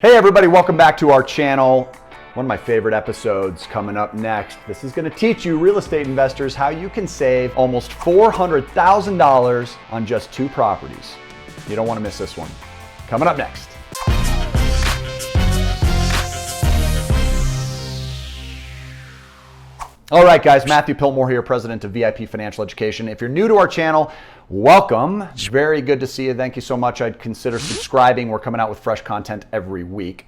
Hey everybody, welcome back to our channel. One of my favorite episodes coming up next. This is going to teach you real estate investors how you can save almost $400,000 on just 2 properties. You don't want to miss this one. Coming up next. All right, guys, Matthew Pillmore here, president of VIP Financial Education. If you're new to our channel, welcome. It's very good to see you. Thank you so much. I'd consider subscribing. We're coming out with fresh content every week.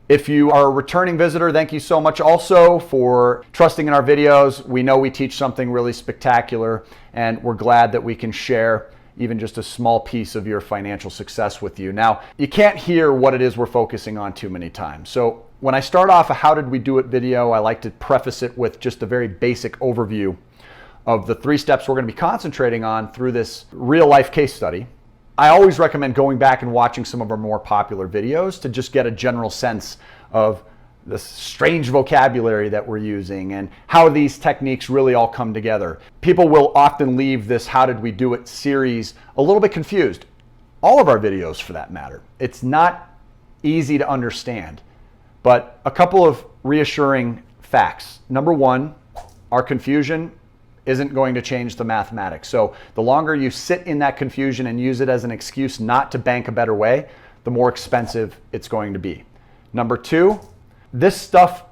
If you are a returning visitor, thank you so much also for trusting in our videos. We know we teach something really spectacular, and we're glad that we can share even just a small piece of your financial success with you. Now, you can't hear what it is we're focusing on too many times. So when I start off a how did we do it video, I like to preface it with just a very basic overview of the 3 steps we're going to be concentrating on through this real life case study. I always recommend going back and watching some of our more popular videos to just get a general sense of the strange vocabulary that we're using and how these techniques really all come together. People will often leave this how did we do it series a little bit confused. All of our videos for that matter. It's not easy to understand, but a couple of reassuring facts. Number 1, our confusion isn't going to change the mathematics. So the longer you sit in that confusion and use it as an excuse not to bank a better way, the more expensive it's going to be. Number 2, this stuff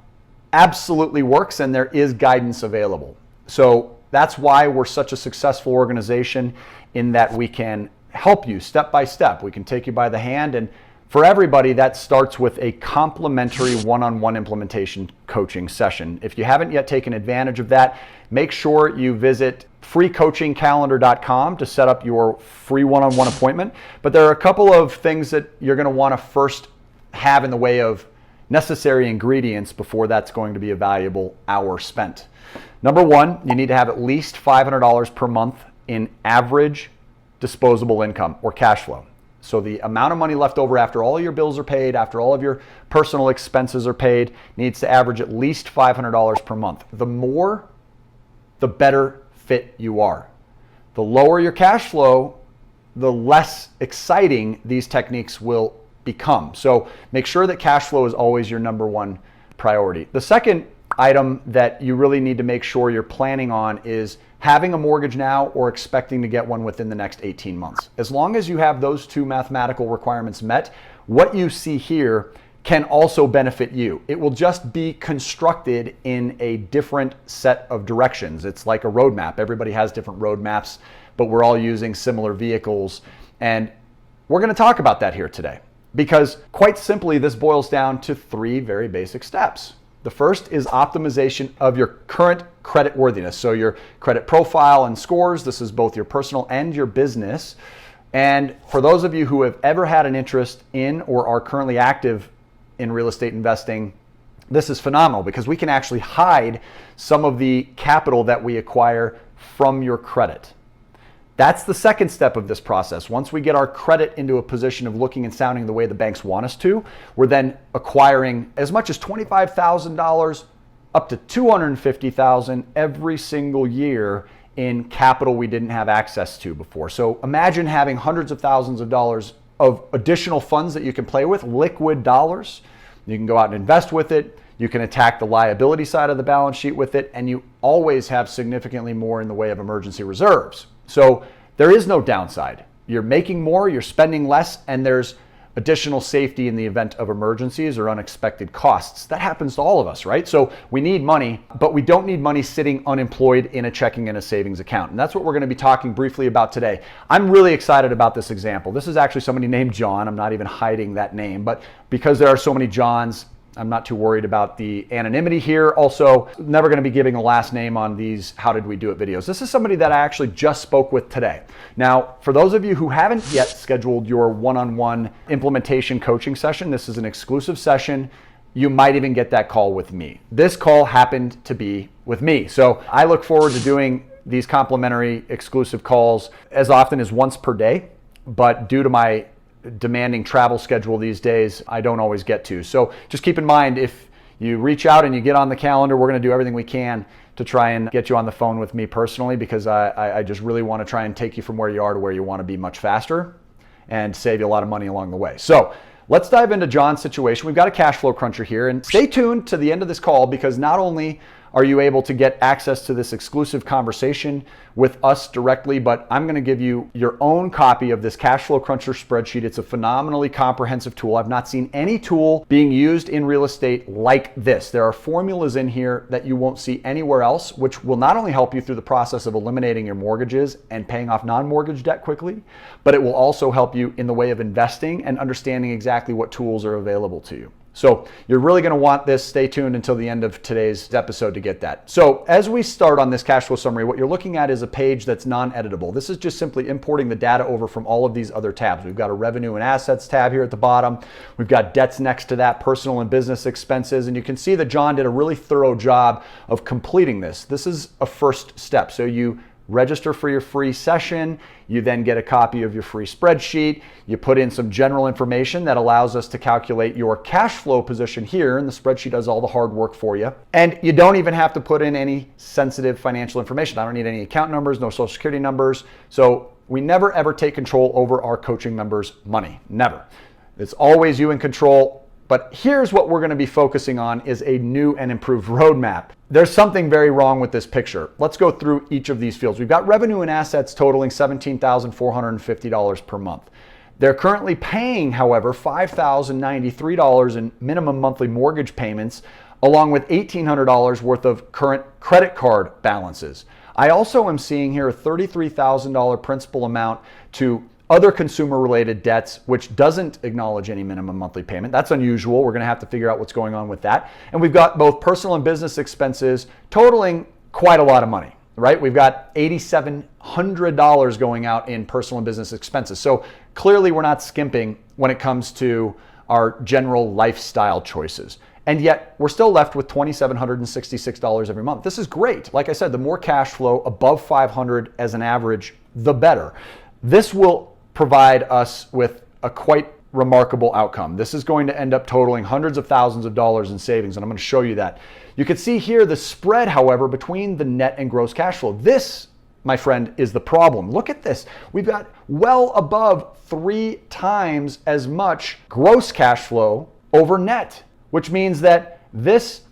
absolutely works and there is guidance available. So that's why we're such a successful organization, in that we can help you step by step. We can take you by the hand, and for everybody, that starts with a complimentary one-on-one implementation coaching session. If you haven't yet taken advantage of that, make sure you visit freecoachingcalendar.com to set up your free one-on-one appointment. But there are a couple of things that you're going to want to first have in the way of necessary ingredients before that's going to be a valuable hour spent. Number 1, you need to have at least $500 per month in average disposable income or cash flow. So the amount of money left over after all your bills are paid, after all of your personal expenses are paid, needs to average at least $500 per month. The more, the better fit you are. The lower your cash flow, the less exciting these techniques will become. So make sure that cash flow is always your number 1 priority. The second item that you really need to make sure you're planning on is having a mortgage now or expecting to get one within the next 18 months. As long as you have those 2 mathematical requirements met, what you see here can also benefit you. It will just be constructed in a different set of directions. It's like a roadmap. Everybody has different roadmaps, but we're all using similar vehicles. And we're going to talk about that here today, because quite simply, this boils down to 3 very basic steps. The first is optimization of your current credit worthiness. So your credit profile and scores. This is both your personal and your business. And for those of you who have ever had an interest in or are currently active in real estate investing, this is phenomenal because we can actually hide some of the capital that we acquire from your credit. That's the second step of this process. Once we get our credit into a position of looking and sounding the way the banks want us to, we're then acquiring as much as $25,000 up to $250,000 every single year in capital we didn't have access to before. So imagine having hundreds of thousands of dollars of additional funds that you can play with, liquid dollars. You can go out and invest with it. You can attack the liability side of the balance sheet with it, and you always have significantly more in the way of emergency reserves. So there is no downside. You're making more, you're spending less, and there's additional safety in the event of emergencies or unexpected costs. That happens to all of us, right? So we need money, but we don't need money sitting unemployed in a checking and a savings account. And that's what we're going to be talking briefly about today. I'm really excited about this example. This is actually somebody named John. I'm not even hiding that name, but because there are so many Johns, I'm not too worried about the anonymity here. Also, never going to be giving a last name on these how did we do it videos. This is somebody that I actually just spoke with today. Now, for those of you who haven't yet scheduled your one-on-one implementation coaching session, this is an exclusive session. You might even get that call with me. This call happened to be with me. So I look forward to doing these complimentary exclusive calls as often as once per day, but due to my demanding travel schedule these days, I don't always get to. So just keep in mind, if you reach out and you get on the calendar, we're going to do everything we can to try and get you on the phone with me personally, because I just really want to try and take you from where you are to where you want to be much faster and save you a lot of money along the way. So let's dive into John's situation. We've got a cash flow cruncher here, and stay tuned to the end of this call, because not only are you able to get access to this exclusive conversation with us directly, but I'm going to give you your own copy of this cash flow cruncher spreadsheet. It's a phenomenally comprehensive tool. I've not seen any tool being used in real estate like this. There are formulas in here that you won't see anywhere else, which will not only help you through the process of eliminating your mortgages and paying off non-mortgage debt quickly, but it will also help you in the way of investing and understanding exactly what tools are available to you. So you're really going to want this. Stay tuned until the end of today's episode to get that. So as we start on this cash flow summary, what you're looking at is a page that's non-editable. This is just simply importing the data over from all of these other tabs. We've got a revenue and assets tab here at the bottom. We've got debts next to that, personal and business expenses. And you can see that John did a really thorough job of completing this. This is a first step. So you register for your free session. You then get a copy of your free spreadsheet. You put in some general information that allows us to calculate your cash flow position here, and the spreadsheet does all the hard work for you. And you don't even have to put in any sensitive financial information. I don't need any account numbers, no social security numbers. So we never ever take control over our coaching members' money. Never. It's always you in control. But here's what we're going to be focusing on is a new and improved roadmap. There's something very wrong with this picture. Let's go through each of these fields. We've got revenue and assets totaling $17,450 per month. They're currently paying, however, $5,093 in minimum monthly mortgage payments, along with $1,800 worth of current credit card balances. I also am seeing here a $33,000 principal amount to other consumer-related debts, which doesn't acknowledge any minimum monthly payment. That's unusual. We're going to have to figure out what's going on with that. And we've got both personal and business expenses totaling quite a lot of money, right? We've got $8,700 going out in personal and business expenses. So clearly we're not skimping when it comes to our general lifestyle choices. And yet we're still left with $2,766 every month. This is great. Like I said, the more cash flow above $500 as an average, the better. This will provide us with a quite remarkable outcome. This is going to end up totaling hundreds of thousands of dollars in savings, and I'm going to show you that. You can see here the spread, however, between the net and gross cash flow. This, my friend, is the problem. Look at this. We've got well above 3 times as much gross cash flow over net, which means that this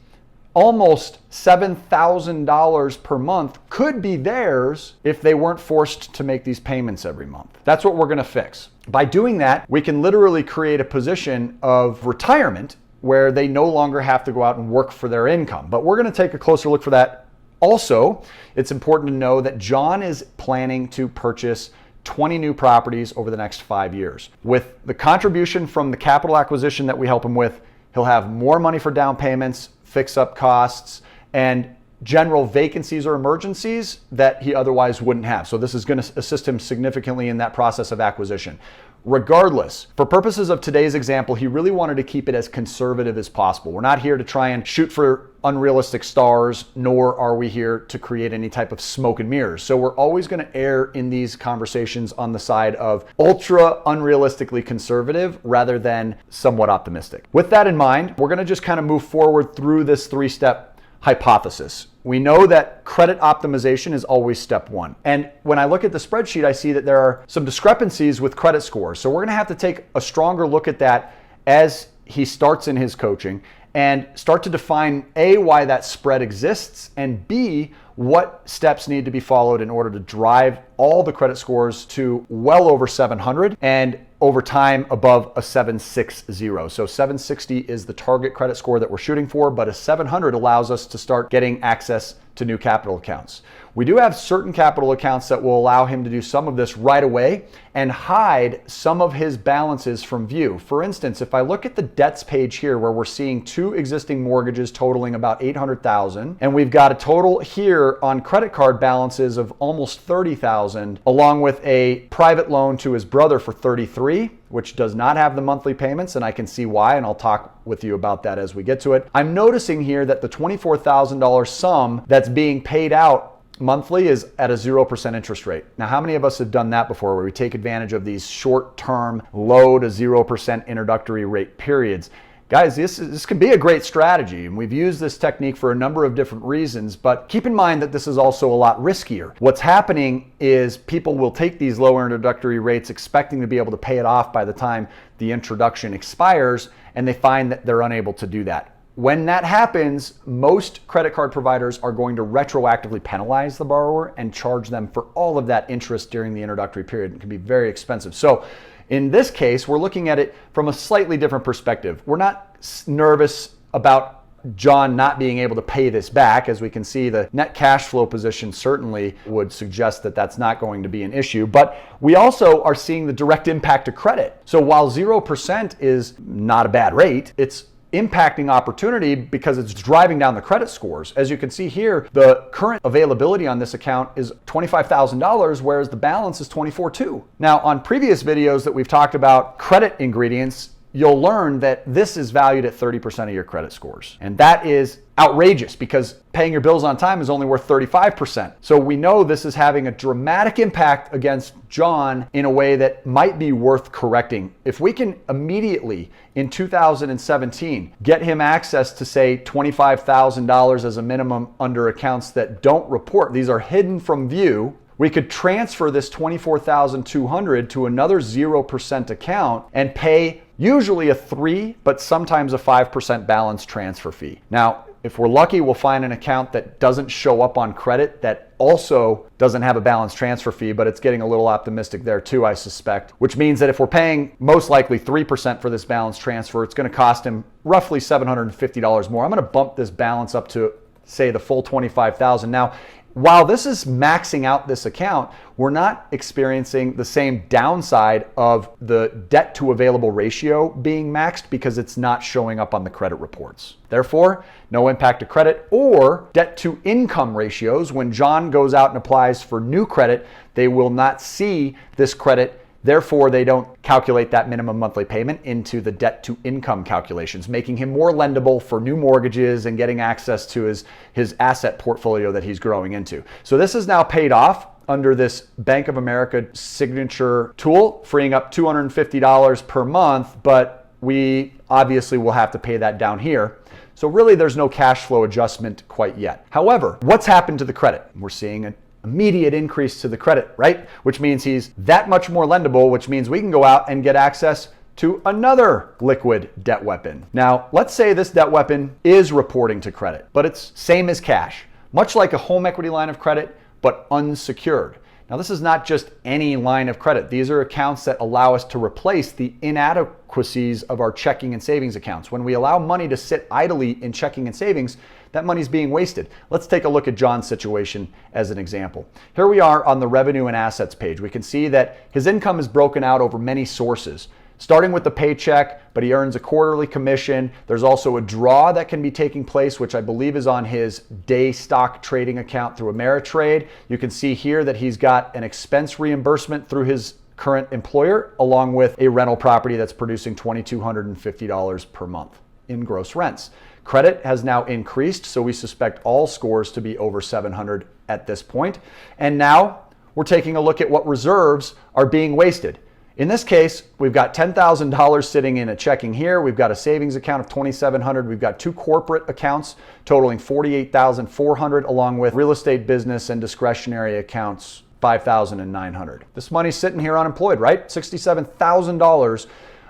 almost $7,000 per month could be theirs if they weren't forced to make these payments every month. That's what we're going to fix. By doing that, we can literally create a position of retirement where they no longer have to go out and work for their income. But we're going to take a closer look for that. Also, it's important to know that John is planning to purchase 20 new properties over the next 5 years. With the contribution from the capital acquisition that we help him with, he'll have more money for down payments, fix-up costs, and general vacancies or emergencies that he otherwise wouldn't have. So this is going to assist him significantly in that process of acquisition. Regardless, for purposes of today's example, he really wanted to keep it as conservative as possible. We're not here to try and shoot for unrealistic stars, nor are we here to create any type of smoke and mirrors. So we're always going to err in these conversations on the side of ultra unrealistically conservative rather than somewhat optimistic. With that in mind, we're going to just kind of move forward through this 3-step hypothesis. We know that credit optimization is always step 1. And when I look at the spreadsheet, I see that there are some discrepancies with credit scores. So we're going to have to take a stronger look at that as he starts in his coaching and start to define A, why that spread exists, and B, what steps need to be followed in order to drive all the credit scores to well over 700 and over time above a 760. So 760 is the target credit score that we're shooting for, but a 700 allows us to start getting access to new capital accounts. We do have certain capital accounts that will allow him to do some of this right away and hide some of his balances from view. For instance, if I look at the debts page here where we're seeing 2 existing mortgages totaling about $800,000, and we've got a total here on credit card balances of almost $30,000, along with a private loan to his brother for $33,000, which does not have the monthly payments, and I can see why, and I'll talk with you about that as we get to it. I'm noticing here that the $24,000 sum that's being paid out monthly is at a 0% interest rate. Now, how many of us have done that before, where we take advantage of these short-term, low to 0% introductory rate periods? Guys, this can be a great strategy, and we've used this technique for a number of different reasons, but keep in mind that this is also a lot riskier. What's happening is people will take these lower introductory rates expecting to be able to pay it off by the time the introduction expires, and they find that they're unable to do that. When that happens, most credit card providers are going to retroactively penalize the borrower and charge them for all of that interest during the introductory period. It can be very expensive. So in this case, we're looking at it from a slightly different perspective. We're not nervous about John not being able to pay this back. As we can see, the net cash flow position certainly would suggest that that's not going to be an issue. But we also are seeing the direct impact to credit. So while 0% is not a bad rate, it's impacting opportunity because it's driving down the credit scores. As you can see here, the current availability on this account is $25,000, whereas the balance is $24,200. Now, on previous videos that we've talked about credit ingredients, you'll learn that this is valued at 30% of your credit scores. And that is outrageous because paying your bills on time is only worth 35%. So we know this is having a dramatic impact against John in a way that might be worth correcting. If we can immediately in 2017 get him access to say $25,000 as a minimum under accounts that don't report, these are hidden from view, we could transfer this $24,200 to another 0% account and pay usually a 3%, but sometimes a 5% balance transfer fee. Now, if we're lucky, we'll find an account that doesn't show up on credit that also doesn't have a balance transfer fee, but it's getting a little optimistic there too, I suspect, which means that if we're paying most likely 3% for this balance transfer, it's going to cost him roughly $750 more. I'm going to bump this balance up to, say, the full $25,000. Now, while this is maxing out this account, we're not experiencing the same downside of the debt to available ratio being maxed because it's not showing up on the credit reports. Therefore, no impact to credit or debt to income ratios. When John goes out and applies for new credit, they will not see this credit. Therefore, they don't calculate that minimum monthly payment into the debt to income calculations, making him more lendable for new mortgages and getting access to his asset portfolio that he's growing into. So this is now paid off under this Bank of America signature tool, freeing up $250 per month, but we obviously will have to pay that down here. So really there's no cash flow adjustment quite yet. However, what's happened to the credit? We're seeing an immediate increase to the credit, right? Which means he's that much more lendable, which means we can go out and get access to another liquid debt weapon. Now, let's say this debt weapon is reporting to credit, but it's same as cash, much like a home equity line of credit, but unsecured. Now, this is not just any line of credit. These are accounts that allow us to replace the inadequacies of our checking and savings accounts. When we allow money to sit idly in checking and savings, that money's being wasted. Let's take a look at John's situation as an example. Here we are on the revenue and assets page. We can see that his income is broken out over many sources, starting with the paycheck, but he earns a quarterly commission. There's also a draw that can be taking place, which I believe is on his day stock trading account through Ameritrade. You can see here that he's got an expense reimbursement through his current employer, along with a rental property that's producing $2,250 per month in gross rents. Credit has now increased, so we suspect all scores to be over 700 at this point. And now we're taking a look at what reserves are being wasted. In this case, we've got $10,000 sitting in a checking here. We've got a savings account of $2,700. We've got two corporate accounts totaling $48,400, along with real estate, business, and discretionary accounts, $5,900. This money's sitting here unemployed, right? $67,000.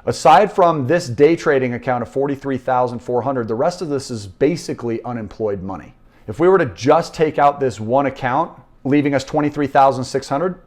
Aside from this day trading account of $43,400, the rest of this is basically unemployed money. If we were to just take out this one account, leaving us $23,600,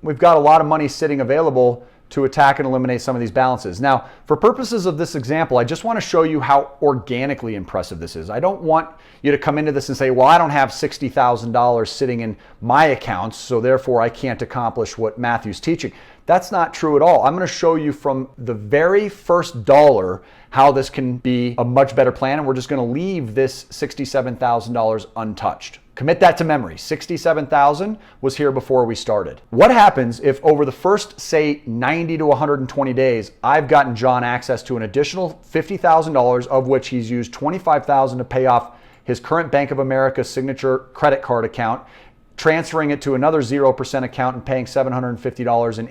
we've got a lot of money sitting available to attack and eliminate some of these balances. Now, for purposes of this example, I just want to show you how organically impressive this is. I don't want you to come into this and say, well, I don't have $60,000 sitting in my accounts, so therefore I can't accomplish what Matthew's teaching. That's not true at all. I'm going to show you from the very first dollar how this can be a much better plan, and we're just going to leave this $67,000 untouched. Commit that to memory. $67,000 was here before we started. What happens if over the first, say, 90 to 120 days, I've gotten John access to an additional $50,000, of which he's used $25,000 to pay off his current Bank of America signature credit card account, transferring it to another 0% account and paying $750 in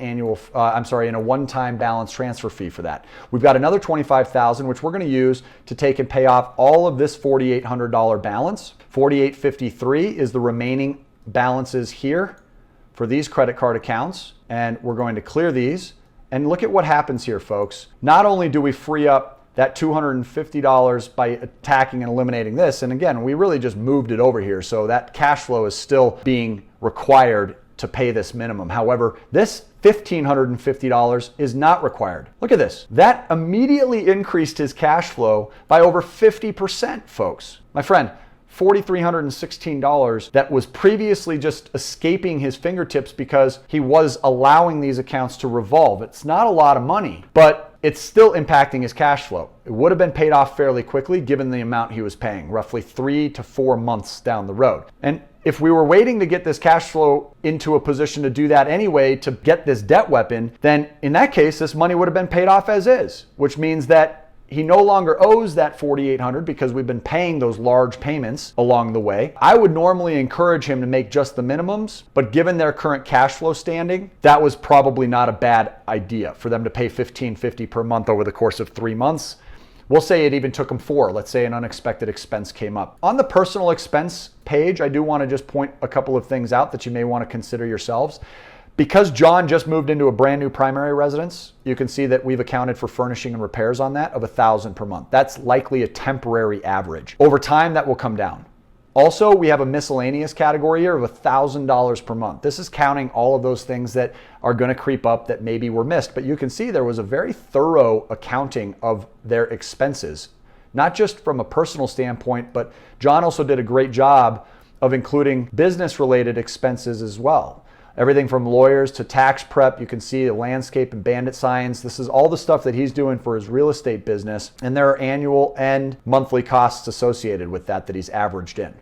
in a one-time balance transfer fee for that. We've got another $25,000, which we're going to use to take and pay off all of this $4,800 balance. $4,853 is the remaining balances here for these credit card accounts, and we're going to clear these. And look at what happens here, folks. Not only do we free up that $250 by attacking and eliminating this, and again, we really just moved it over here, so that cash flow is still being required to pay this minimum. However, this $1,550 is not required. Look at this. That immediately increased his cash flow by over 50%, folks. My friend, $4,316 that was previously just escaping his fingertips because he was allowing these accounts to revolve. It's not a lot of money, but it's still impacting his cash flow. It would have been paid off fairly quickly given the amount he was paying, roughly 3 to 4 months down the road. And if we were waiting to get this cash flow into a position to do that anyway, to get this debt weapon, then in that case, this money would have been paid off as is, which means that he no longer owes that $4,800 because we've been paying those large payments along the way. I would normally encourage him to make just the minimums, but given their current cash flow standing, that was probably not a bad idea for them to pay $1,550 per month over the course of 3 months. We'll say it even took him 4. Let's say an unexpected expense came up. On the personal expense page, I do want to just point a couple of things out that you may want to consider yourselves. Because John just moved into a brand new primary residence, you can see that we've accounted for furnishing and repairs on that of $1,000 per month. That's likely a temporary average. Over time, that will come down. Also, we have a miscellaneous category here of $1,000 per month. This is counting all of those things that are going to creep up that maybe were missed. But you can see there was a very thorough accounting of their expenses, not just from a personal standpoint, but John also did a great job of including business-related expenses as well. Everything from lawyers to tax prep. You can see the landscape and bandit signs. This is all the stuff that he's doing for his real estate business. And there are annual and monthly costs associated with that he's averaged in.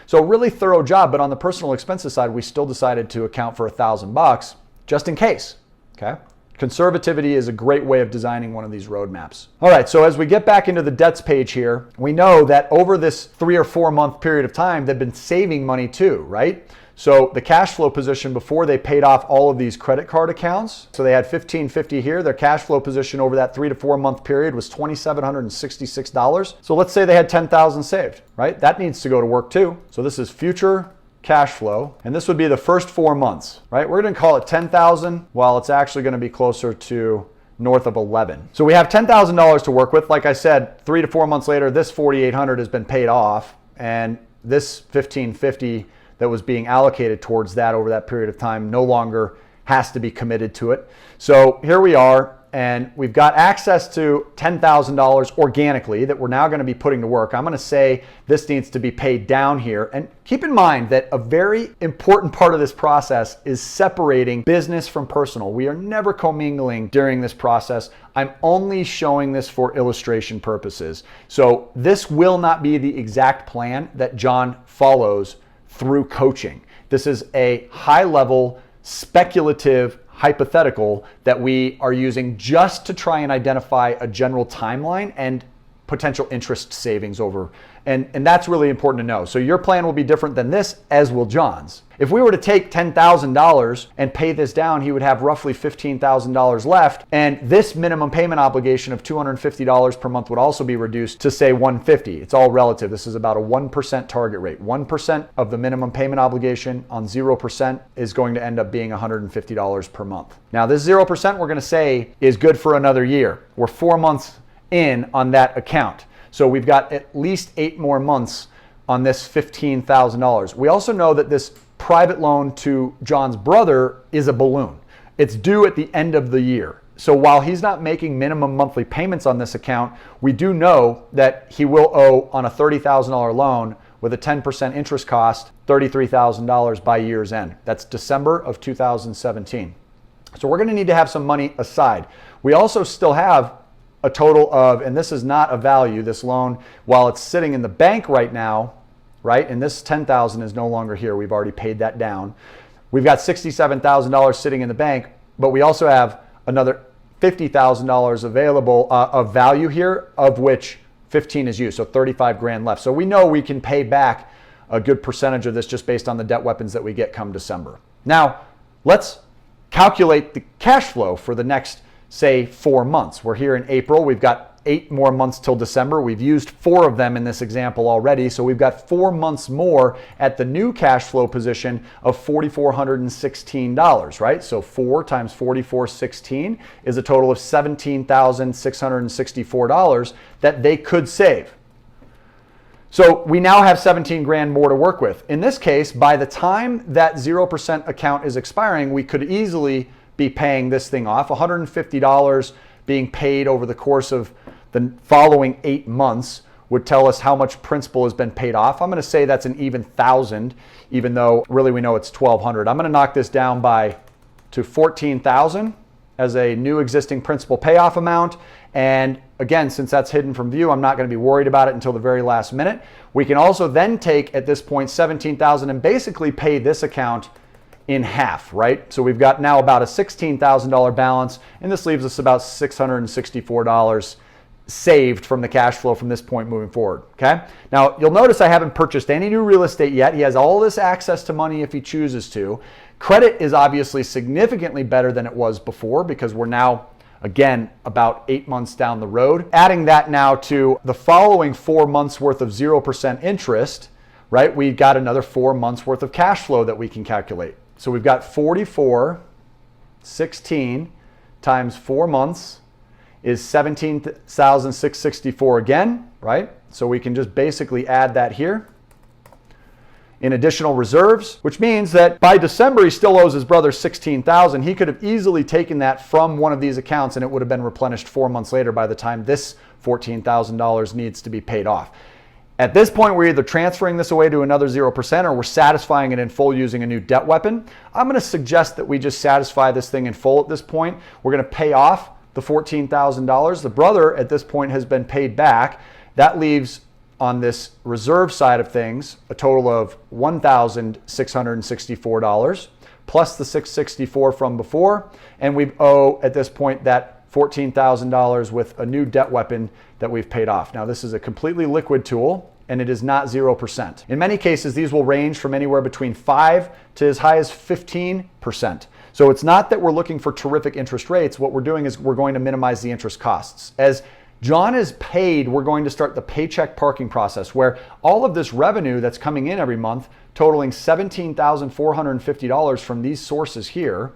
So really thorough job. But on the personal expenses side, we still decided to account for $1,000 just in case. Okay. Conservativity is a great way of designing one of these roadmaps. All right, so as we get back into the debts page here, we know that over this 3 or 4 month period of time, they've been saving money too, right? So the cash flow position before they paid off all of these credit card accounts, so they had $1,550 here. Their cash flow position over that 3 to 4 month period was $2,766. So let's say they had $10,000 saved, right? That needs to go to work too. So this is future cash flow, and this would be the first 4 months, right? We're going to call it 10,000 while it's actually going to be closer to north of 11. So we have $10,000 to work with. Like I said, 3 to 4 months later, this $4,800 has been paid off, and this $1,550 that was being allocated towards that over that period of time no longer has to be committed to it. So here we are, and we've got access to $10,000 organically that we're now going to be putting to work. I'm going to say this needs to be paid down here. And keep in mind that a very important part of this process is separating business from personal. We are never commingling during this process. I'm only showing this for illustration purposes. So this will not be the exact plan that John follows through coaching. This is a high-level, speculative hypothetical that we are using just to try and identify a general timeline and potential interest savings over. And that's really important to know. So your plan will be different than this, as will John's. If we were to take $10,000 and pay this down, he would have roughly $15,000 left. And this minimum payment obligation of $250 per month would also be reduced to say $150. It's all relative. This is about a 1% target rate. 1% of the minimum payment obligation on 0% is going to end up being $150 per month. Now this 0% we're going to say is good for another year. We're 4 months in on that account. So we've got at least 8 more months on this $15,000. We also know that this private loan to John's brother is a balloon. It's due at the end of the year. So while he's not making minimum monthly payments on this account, we do know that he will owe on a $30,000 loan with a 10% interest cost, $33,000 by year's end. That's December of 2017. So we're going to need to have some money aside. We also still have a total of, and this is not a value, this loan, while it's sitting in the bank right now, right? And this $10,000 is no longer here. We've already paid that down. We've got $67,000 sitting in the bank, but we also have another $50,000 available of value here, of which 15 is used, so 35 grand left. So we know we can pay back a good percentage of this just based on the debt weapons that we get come December. Now, let's calculate the cash flow for the next, say, 4 months. We're here in April. We've got 8 more months till December. We've used 4 of them in this example already. So we've got 4 months more at the new cash flow position of $4,416, right? So 4 times 4,416 is a total of $17,664 that they could save. So we now have 17 grand more to work with. In this case, by the time that 0% account is expiring, we could easily be paying this thing off. $150 being paid over the course of the following 8 months would tell us how much principal has been paid off. I'm going to say that's an even 1,000, even though really we know it's 1,200. I'm going to knock this down to 14,000 as a new existing principal payoff amount. And again, since that's hidden from view, I'm not going to be worried about it until the very last minute. We can also then take at this point 17,000 and basically pay this account in half, right? So we've got now about a $16,000 balance, and this leaves us about $664 saved from the cash flow from this point moving forward, okay? Now, you'll notice I haven't purchased any new real estate yet. He has all this access to money if he chooses to. Credit is obviously significantly better than it was before because we're now, again, about 8 months down the road. Adding that now to the following 4 months worth of 0% interest, right? We've got another 4 months worth of cash flow that we can calculate. So we've got 4416 times 4 months is 17,664 again, right? So we can just basically add that here in additional reserves, which means that by December he still owes his brother 16,000. He could have easily taken that from one of these accounts and it would have been replenished 4 months later by the time this $14,000 needs to be paid off. At this point, we're either transferring this away to another 0% or we're satisfying it in full using a new debt weapon. I'm going to suggest that we just satisfy this thing in full at this point. We're going to pay off the $14,000. The brother at this point has been paid back. That leaves on this reserve side of things a total of $1,664 plus the $664 from before. And we owe at this point that $14,000 with a new debt weapon that we've paid off. Now, this is a completely liquid tool and it is not 0%. In many cases, these will range from anywhere between 5 to as high as 15%. So it's not that we're looking for terrific interest rates. What we're doing is we're going to minimize the interest costs. As John is paid, we're going to start the paycheck parking process where all of this revenue that's coming in every month, totaling $17,450 from these sources here,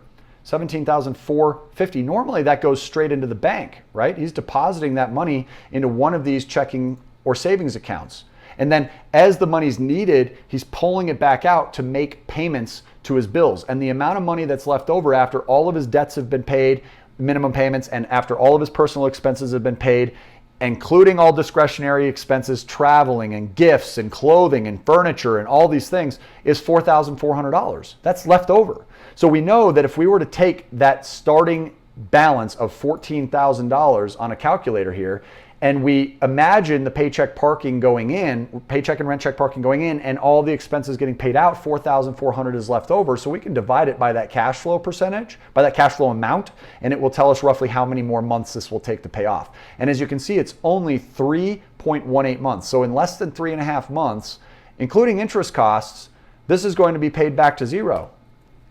$17,450. Normally that goes straight into the bank, right? He's depositing that money into one of these checking or savings accounts. And then as the money's needed, he's pulling it back out to make payments to his bills. And the amount of money that's left over after all of his debts have been paid, minimum payments, and after all of his personal expenses have been paid, including all discretionary expenses, traveling and gifts and clothing and furniture and all these things, is $4,400. That's left over. So we know that if we were to take that starting balance of $14,000 on a calculator here, and we imagine the paycheck parking going in, paycheck and rent check parking going in, and all the expenses getting paid out, $4,400 is left over. So we can divide it by that cash flow percentage, by that cash flow amount, and it will tell us roughly how many more months this will take to pay off. And as you can see, it's only 3.18 months. So in less than 3.5 months, including interest costs, this is going to be paid back to zero.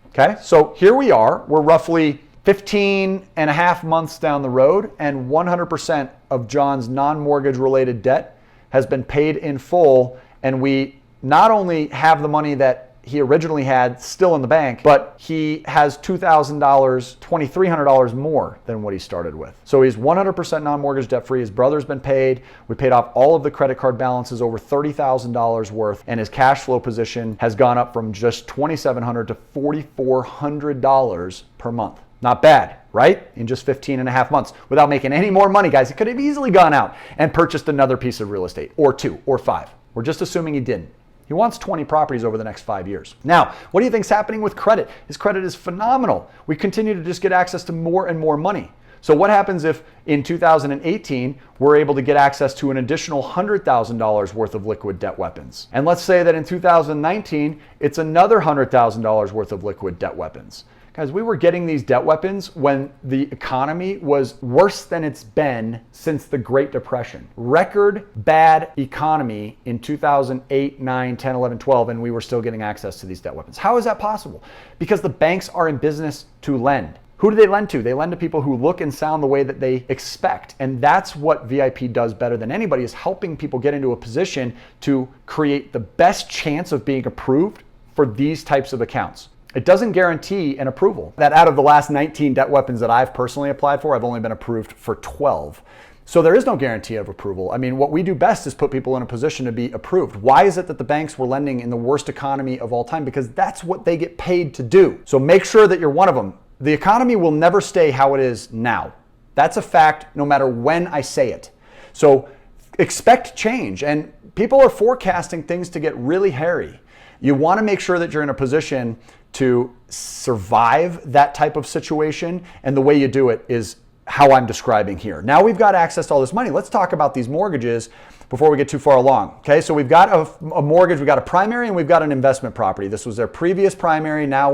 Okay, so here we are. We're roughly 15 and a half months down the road, and 100% of John's non-mortgage related debt has been paid in full. And we not only have the money that he originally had still in the bank, but he has $2,000, $2,300 more than what he started with. So he's 100% non-mortgage debt free. His brother's been paid. We paid off all of the credit card balances, over $30,000 worth, and his cash flow position has gone up from just $2,700 to $4,400 per month. Not bad, right? In just 15 and a half months without making any more money, guys. He could have easily gone out and purchased another piece of real estate, or 2 or 5. We're just assuming he didn't. He wants 20 properties over the next 5 years. Now, what do you think is happening with credit? His credit is phenomenal. We continue to just get access to more and more money. So what happens if in 2018, we're able to get access to an additional $100,000 worth of liquid debt weapons? And let's say that in 2019, it's another $100,000 worth of liquid debt weapons. Guys, we were getting these debt weapons when the economy was worse than it's been since the Great Depression. Record bad economy in 2008, 9, 10, 11, 12, and we were still getting access to these debt weapons. How is that possible? Because the banks are in business to lend. Who do they lend to? They lend to people who look and sound the way that they expect. And that's what VIP does better than anybody, is helping people get into a position to create the best chance of being approved for these types of accounts. It doesn't guarantee an approval. That out of the last 19 debt weapons that I've personally applied for, I've only been approved for 12. So there is no guarantee of approval. I mean, what we do best is put people in a position to be approved. Why is it that the banks were lending in the worst economy of all time? Because that's what they get paid to do. So make sure that you're one of them. The economy will never stay how it is now. That's a fact, no matter when I say it. So expect change, and people are forecasting things to get really hairy. You want to make sure that you're in a position to survive that type of situation, and the way you do it is how I'm describing here. Now we've got access to all this money. Let's talk about these mortgages before we get too far along. Okay, so we've got a mortgage, we've got a primary, and we've got an investment property. This was their previous primary. Now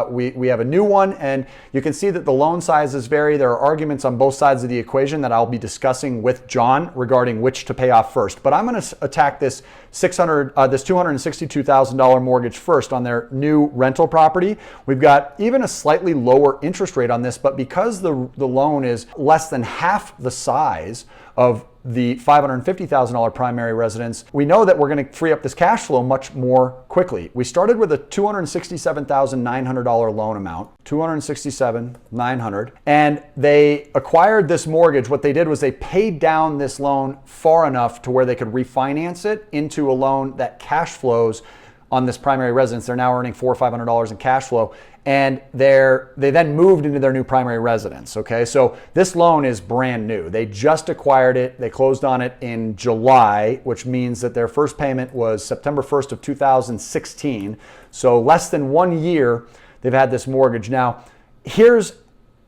we have a new one, and you can see that the loan sizes vary. There are arguments on both sides of the equation that I'll be discussing with John regarding which to pay off first. But I'm going to attack this $262,000 mortgage first on their new rental property. We've got even a slightly lower interest rate on this, but because the loan is less than half the size of the $550,000 primary residence, we know that we're going to free up this cash flow much more quickly. We started with a $267,900 loan amount, $267,900, and they acquired this mortgage. What they did was they paid down this loan far enough to where they could refinance it into a loan that cash flows on this primary residence. They're now earning $400 or $500 in cash flow, and they then moved into their new primary residence. Okay, so this loan is brand new. They just acquired it. They closed on it in July, which means that their first payment was September 1st of 2016. So less than 1 year they've had this mortgage. Now, here's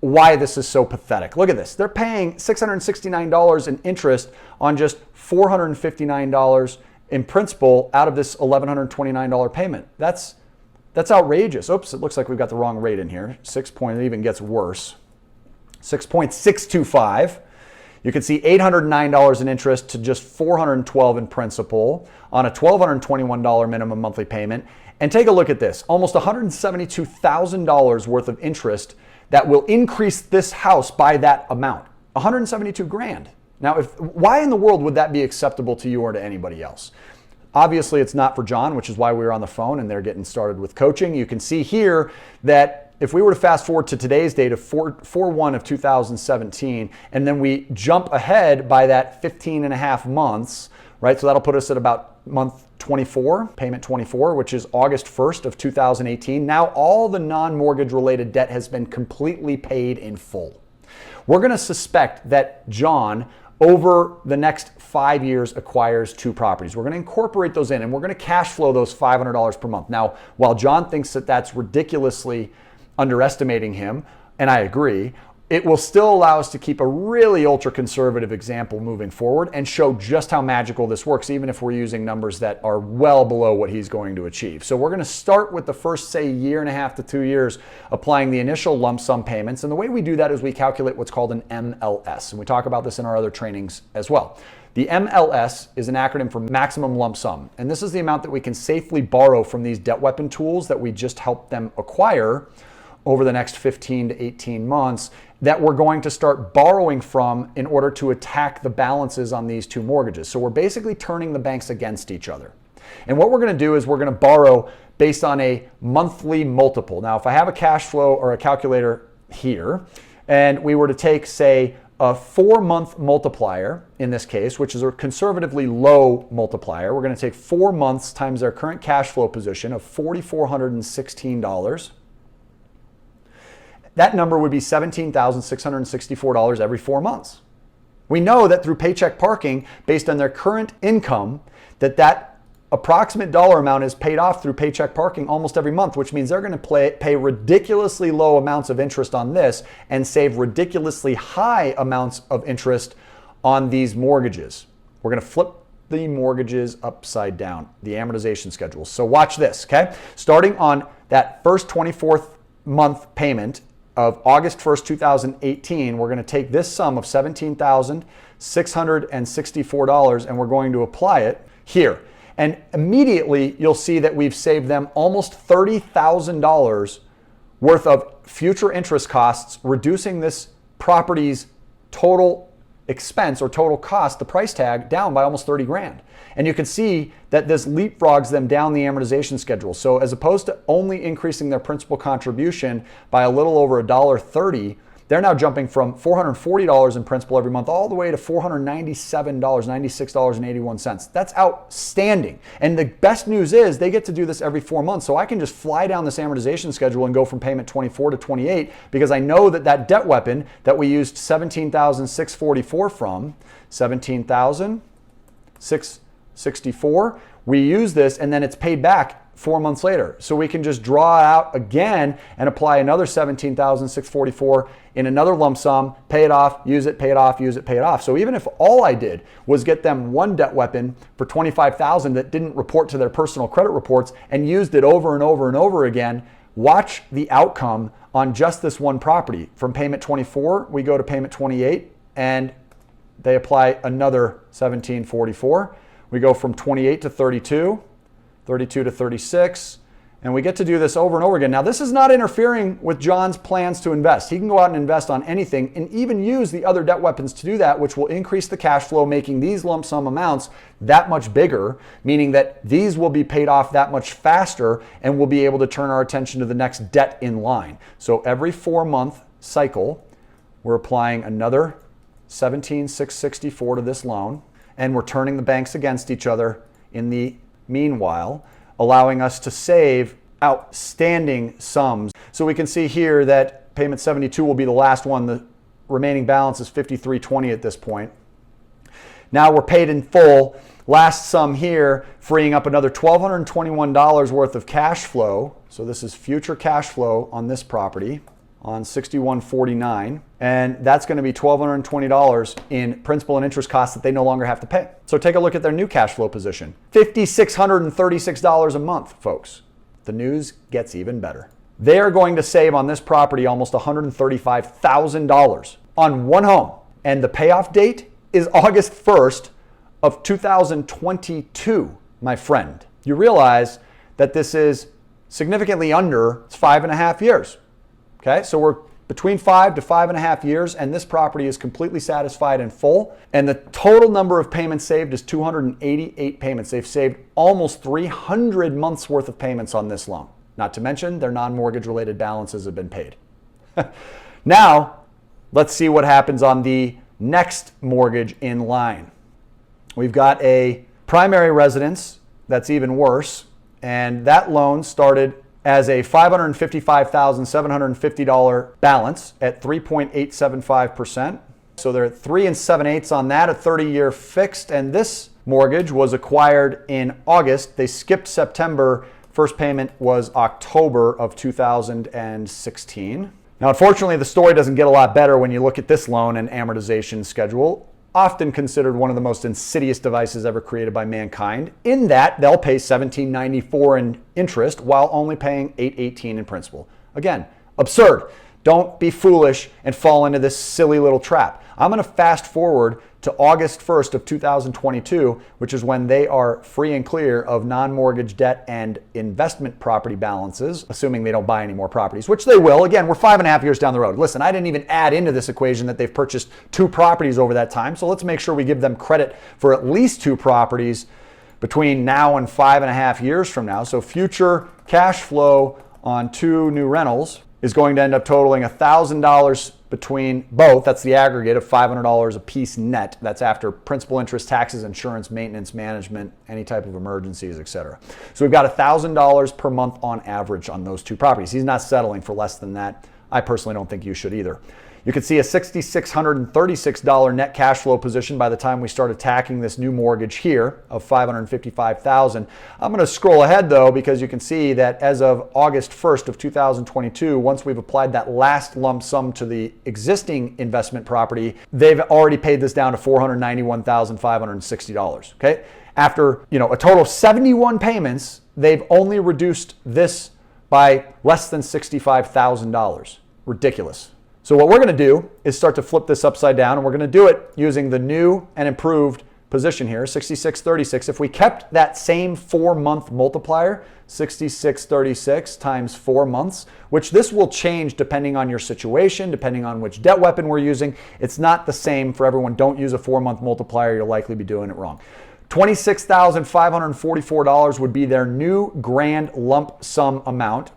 why this is so pathetic. Look at this. They're paying $669 in interest on just $459 in principal out of this $1,129 payment. That's outrageous. Oops, it looks like we've got the wrong rate in here. It even gets worse. 6.625. You can see $809 in interest to just $412 in principal on a $1,221 minimum monthly payment. And take a look at this. Almost $172,000 worth of interest that will increase this house by that amount. $172,000. Now, why in the world would that be acceptable to you or to anybody else? Obviously, it's not for John, which is why we were on the phone and they're getting started with coaching. You can see here that if we were to fast forward to today's date of 4/1 of 2017, and then we jump ahead by that 15 and a half months, right? So that'll put us at about month 24, payment 24, which is August 1st of 2018. Now all the non-mortgage related debt has been completely paid in full. We're going to suspect that John, over the next 5 years, acquires 2 properties. We're going to incorporate those in, and we're going to cash flow those $500 per month. Now, while John thinks that that's ridiculously underestimating him, and I agree, it will still allow us to keep a really ultra-conservative example moving forward and show just how magical this works, even if we're using numbers that are well below what he's going to achieve. So we're going to start with the first, say, 1.5 to 2 years, applying the initial lump sum payments. And the way we do that is we calculate what's called an MLS. And we talk about this in our other trainings as well. The MLS is an acronym for maximum lump sum. And this is the amount that we can safely borrow from these debt weapon tools that we just helped them acquire over the next 15 to 18 months that we're going to start borrowing from in order to attack the balances on these 2 mortgages. So we're basically turning the banks against each other. And what we're going to do is we're going to borrow based on a monthly multiple. Now, if I have a cash flow or a calculator here, and we were to take, say, a 4-month multiplier in this case, which is a conservatively low multiplier, we're going to take 4 months times their current cash flow position of $4,416. That number would be $17,664 every 4 months. We know that through paycheck parking, based on their current income, that approximate dollar amount is paid off through paycheck parking almost every month, which means they're going to pay ridiculously low amounts of interest on this and save ridiculously high amounts of interest on these mortgages. We're going to flip the mortgages upside down, the amortization schedules. So watch this, okay? Starting on that first 24th month payment of August 1st, 2018, we're going to take this sum of $17,664 and we're going to apply it here. And immediately you'll see that we've saved them almost $30,000 worth of future interest costs, reducing this property's total expense or total cost, the price tag, down by almost 30 grand. And you can see that this leapfrogs them down the amortization schedule. So as opposed to only increasing their principal contribution by a little over $1.30, they're now jumping from $440 in principal every month all the way to $497, $96.81. That's outstanding. And the best news is they get to do this every 4 months. So I can just fly down this amortization schedule and go from payment 24 to 28 because I know that that debt weapon that we used $17,644 from, $17,664, we use this and then it's paid back 4 months later. So we can just draw it out again and apply another $17,644 in another lump sum, pay it off, use it, pay it off, use it, pay it off. So even if all I did was get them one debt weapon for $25,000 that didn't report to their personal credit reports and used it over and over and over again, watch the outcome on just this one property. From payment 24, we go to payment 28 and they apply another $17,444. We go from 28 to 32. 32 to 36, and we get to do this over and over again. Now, this is not interfering with John's plans to invest. He can go out and invest on anything and even use the other debt weapons to do that, which will increase the cash flow, making these lump sum amounts that much bigger, meaning that these will be paid off that much faster and we'll be able to turn our attention to the next debt in line. So every 4-month cycle, we're applying another $17,664 to this loan, and we're turning the banks against each other in the meanwhile, allowing us to save outstanding sums. So we can see here that payment 72 will be the last one. The remaining balance is $53.20 at this point. Now we're paid in full. Last sum here, freeing up another $1,221 worth of cash flow. So this is future cash flow on this property on 6149, and that's going to be $1,220 in principal and interest costs that they no longer have to pay. So take a look at their new cash flow position. $5,636 a month, folks. The news gets even better. They are going to save on this property almost $135,000 on one home, and the payoff date is August 1st of 2022, my friend. You realize that this is significantly under 5.5 years. Okay, so we're between 5 to 5.5 years, and this property is completely satisfied in full. And the total number of payments saved is 288 payments. They've saved almost 300 months worth of payments on this loan. Not to mention their non-mortgage related balances have been paid. Now, let's see what happens on the next mortgage in line. We've got a primary residence that's even worse, and that loan started as a $555,750 balance at 3.875%. So they're at 3 7/8 on that, a 30-year fixed. And this mortgage was acquired in August. They skipped September. First payment was October of 2016. Now, unfortunately, the story doesn't get a lot better when you look at this loan and amortization schedule. Often considered one of the most insidious devices ever created by mankind, in that they'll pay $17.94 in interest while only paying $8.18 in principal. Again, absurd. Don't be foolish and fall into this silly little trap. I'm going to fast forward to August 1st of 2022, which is when they are free and clear of non-mortgage debt and investment property balances, assuming they don't buy any more properties, which they will. Again, we're 5.5 years down the road. Listen, I didn't even add into this equation that they've purchased 2 properties over that time. So let's make sure we give them credit for at least 2 properties between now and 5.5 years from now. So future cash flow on 2 new rentals is going to end up totaling $1,000 between both. That's the aggregate of $500 a piece net. That's after principal, interest, taxes, insurance, maintenance, management, any type of emergencies, etc. So we've got $1,000 per month on average on those 2 properties. He's not settling for less than that. I personally don't think you should either. You can see a $6,636 net cash flow position by the time we start attacking this new mortgage here of $555,000. I'm going to scroll ahead though, because you can see that as of August 1st of 2022, once we've applied that last lump sum to the existing investment property, they've already paid this down to $491,560. Okay, after a total of 71 payments, they've only reduced this by less than $65,000. Ridiculous. So what we're going to do is start to flip this upside down, and we're going to do it using the new and improved position here, 6636. If we kept that same 4-month multiplier, 6636 times 4 months, which this will change depending on your situation, depending on which debt weapon we're using. It's not the same for everyone. Don't use a 4-month multiplier. You'll likely be doing it wrong. $26,544 would be their new grand lump sum amount.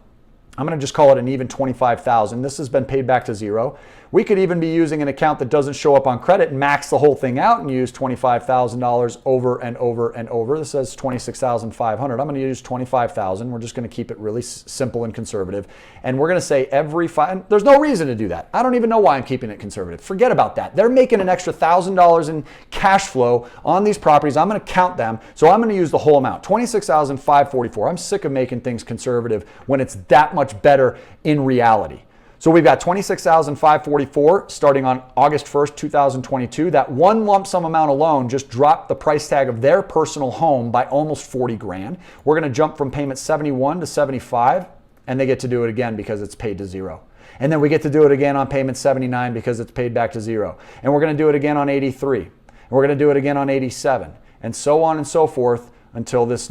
I'm going to just call it an even $25,000. This has been paid back to zero. We could even be using an account that doesn't show up on credit and max the whole thing out and use $25,000 over and over and over. This says $26,500. I'm going to use $25,000. We're just going to keep it really simple and conservative. And we're going to say there's no reason to do that. I don't even know why I'm keeping it conservative. Forget about that. They're making an extra $1,000 in cash flow on these properties. I'm going to count them. So I'm going to use the whole amount, $26,544. I'm sick of making things conservative when it's that much better in reality. So we've got $26,544 starting on August 1st, 2022. That one lump sum amount alone just dropped the price tag of their personal home by almost 40 grand. We're going to jump from payment 71 to 75, and they get to do it again because it's paid to zero. And then we get to do it again on payment 79 because it's paid back to zero. And we're going to do it again on 83. And we're going to do it again on 87, and so on and so forth until this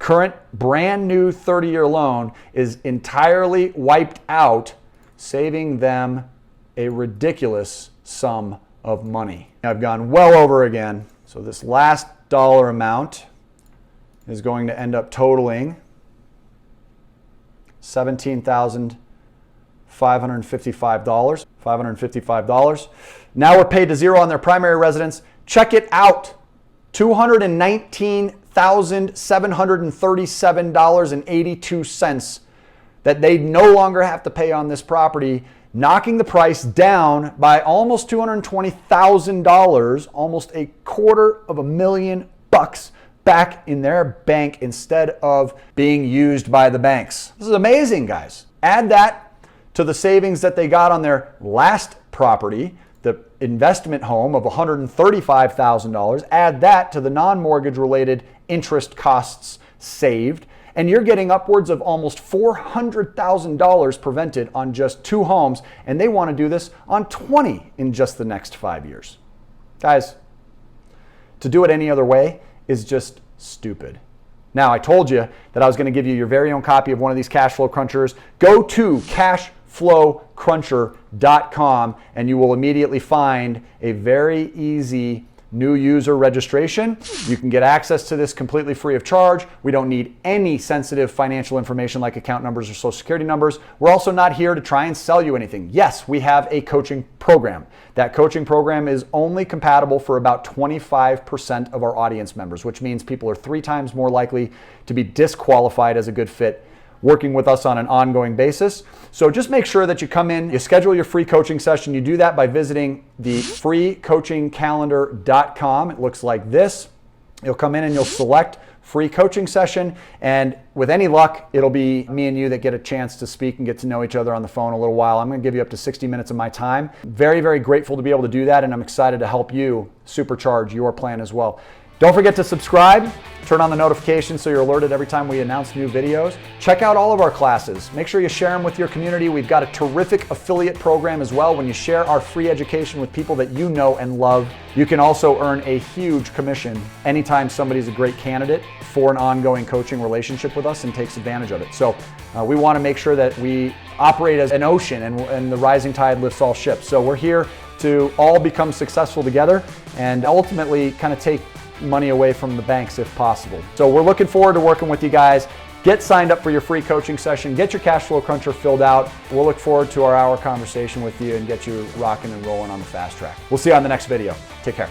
current brand new 30-year loan is entirely wiped out, saving them a ridiculous sum of money. I've gone well over again. So this last dollar amount is going to end up totaling $17,555. Now we're paid to zero on their primary residence. Check it out. $219,737.82 that they no longer have to pay on this property, knocking the price down by almost $220,000, almost $250,000 back in their bank instead of being used by the banks. This is amazing, guys. Add that to the savings that they got on their last property, the investment home of $135,000. Add that to the non-mortgage related interest costs saved, and you're getting upwards of almost $400,000 prevented on just 2 homes, and they want to do this on 20 in just the next 5 years. Guys, to do it any other way is just stupid. Now, I told you that I was going to give you your very own copy of one of these cash flow crunchers. Go to cashflowcruncher.com and you will immediately find a very easy new user registration. You can get access to this completely free of charge. We don't need any sensitive financial information like account numbers or social security numbers. We're also not here to try and sell you anything. Yes, we have a coaching program. That coaching program is only compatible for about 25% of our audience members, which means people are 3 times more likely to be disqualified as a good fit working with us on an ongoing basis. So just make sure that you come in, you schedule your free coaching session. You do that by visiting the freecoachingcalendar.com. It looks like this. You'll come in and you'll select free coaching session, and with any luck, it'll be me and you that get a chance to speak and get to know each other on the phone a little while. I'm going to give you up to 60 minutes of my time. Very, very grateful to be able to do that, and I'm excited to help you supercharge your plan as well. Don't forget to subscribe, turn on the notifications so you're alerted every time we announce new videos. Check out all of our classes. Make sure you share them with your community. We've got a terrific affiliate program as well. When you share our free education with people that you know and love, you can also earn a huge commission anytime somebody's a great candidate for an ongoing coaching relationship with us and takes advantage of it. So we want to make sure that we operate as an ocean and the rising tide lifts all ships. So we're here to all become successful together and ultimately kind of take money away from the banks if possible. So we're looking forward to working with you guys. Get signed up for your free coaching session. Get your cash flow cruncher filled out. We'll look forward to our hour conversation with you and get you rocking and rolling on the fast track. We'll see you on the next video. Take care.